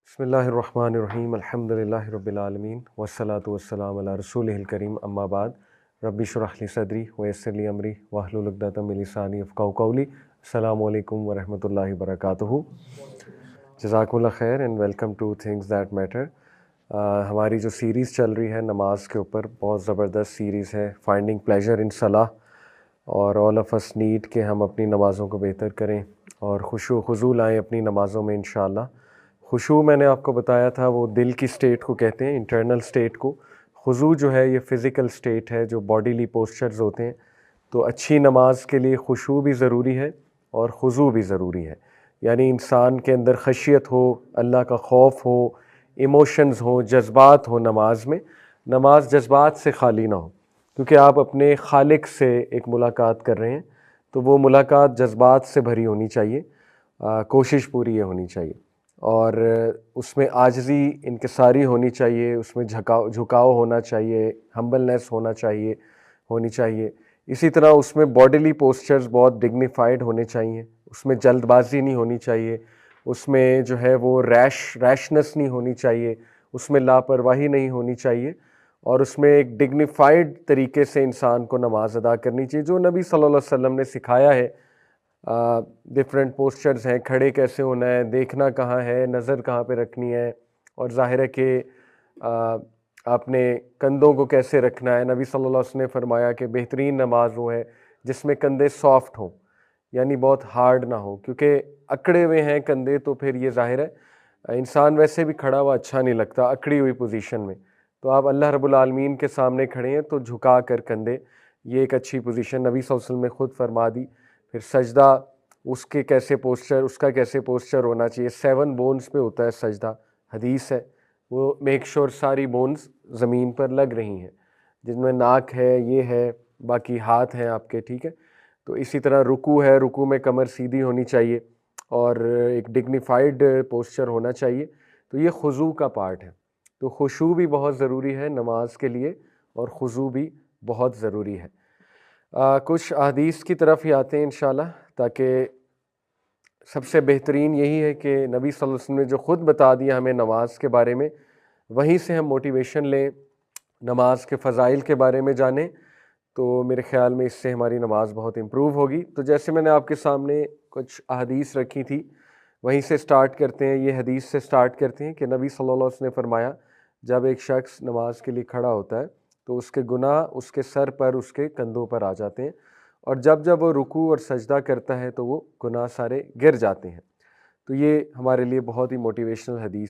بسم اللہ الرحمن الرحیم الحمد للہ رب العالمین والصلاة والسلام علی رسولہ الکریم اما بعد رب اشرح لی صدری ویسر لی امری واحلل عقدۃ من لسانی یفقہوا قولی. السلام علیکم ورحمۃ اللہ وبرکاتہ. جزاکم اللہ خیر and welcome two things that matter. ہماری جو سیریز چل رہی ہے نماز کے اوپر، بہت زبردست سیریز ہے، فائنڈنگ پلیجر ان صلاح، اور آل آف اس نیڈ کہ ہم اپنی نمازوں کو بہتر کریں اور خشوع و خضوع لائیں اپنی نمازوں میں انشاءاللہ. خشوع میں نے آپ کو بتایا تھا وہ دل کی سٹیٹ کو کہتے ہیں، انٹرنل سٹیٹ کو. خضوع جو ہے یہ فزیکل سٹیٹ ہے، جو باڈیلی پوسچرز ہوتے ہیں. تو اچھی نماز کے لیے خشوع بھی ضروری ہے اور خضوع بھی ضروری ہے. یعنی انسان کے اندر خشیت ہو، اللہ کا خوف ہو، ایموشنز ہوں، جذبات ہوں نماز میں. نماز جذبات سے خالی نہ ہو، کیونکہ آپ اپنے خالق سے ایک ملاقات کر رہے ہیں، تو وہ ملاقات جذبات سے بھری ہونی چاہیے. کوشش پوری یہ ہونی چاہیے، اور اس میں عاجزی انکساری ہونی چاہیے، اس میں جھکاؤ ہونا چاہیے، ہمبلنس ہونی چاہیے. اسی طرح اس میں باڈیلی پوسچرز بہت ڈگنیفائڈ ہونے چاہیے، اس میں جلد بازی نہیں ہونی چاہیے، اس میں جو ہے وہ ریشنس نہیں ہونی چاہیے، اس میں لاپرواہی نہیں ہونی چاہیے، اور اس میں ایک ڈگنیفائڈ طریقے سے انسان کو نماز ادا کرنی چاہیے جو نبی صلی اللہ علیہ وسلم نے سکھایا ہے. ڈفرینٹ پوسچرز ہیں، کھڑے کیسے ہونا ہے، دیکھنا کہاں ہے، نظر کہاں پہ رکھنی ہے، اور ظاہر ہے کہ آپ نے کندھوں کو کیسے رکھنا ہے. نبی صلی اللہ علیہ وسلم نے فرمایا کہ بہترین نماز وہ ہے جس میں کندھے سافٹ ہوں، یعنی بہت ہارڈ نہ ہو، کیونکہ اکڑے ہوئے ہیں کندھے تو پھر یہ ظاہر ہے انسان ویسے بھی کھڑا ہوا اچھا نہیں لگتا اکڑی ہوئی پوزیشن میں. تو آپ اللہ رب العالمین کے سامنے کھڑے ہیں تو جھکا کر کندھے، یہ ایک اچھی پوزیشن نبی صلی اللہ علیہ وسلم نے خود فرما دی. پھر سجدہ، اس کا کیسے پوسچر ہونا چاہیے. 7 بونز پہ ہوتا ہے سجدہ، حدیث ہے. وہ میک شور ساری بونز زمین پر لگ رہی ہیں، جن میں ناک ہے، یہ ہے، باقی ہاتھ ہیں آپ کے، ٹھیک ہے. تو اسی طرح رکوع ہے، رکوع میں کمر سیدھی ہونی چاہیے اور ایک ڈگنیفائڈ پوسچر ہونا چاہیے. تو یہ خضوع کا پارٹ ہے. تو خشوع بھی بہت ضروری ہے نماز کے لیے، اور خضوع بھی بہت ضروری ہے. کچھ احادیث کی طرف ہی آتے ہیں انشاءاللہ، تاکہ سب سے بہترین یہی ہے کہ نبی صلی اللہ علیہ وسلم نے جو خود بتا دیا ہمیں نماز کے بارے میں، وہیں سے ہم موٹیویشن لیں، نماز کے فضائل کے بارے میں جانیں. تو میرے خیال میں اس سے ہماری نماز بہت امپروو ہوگی. تو جیسے میں نے آپ کے سامنے کچھ احادیث رکھی تھی، وہیں سے سٹارٹ کرتے ہیں. یہ حدیث سے سٹارٹ کرتے ہیں کہ نبی صلی اللہ علیہ وسلم نے فرمایا جب ایک شخص نماز کے لیے کھڑا ہوتا ہے تو اس کے گناہ اس کے سر پر، اس کے کندھوں پر آ جاتے ہیں، اور جب وہ رکوع اور سجدہ کرتا ہے تو وہ گناہ سارے گر جاتے ہیں. تو یہ ہمارے لیے بہت ہی موٹیویشنل حدیث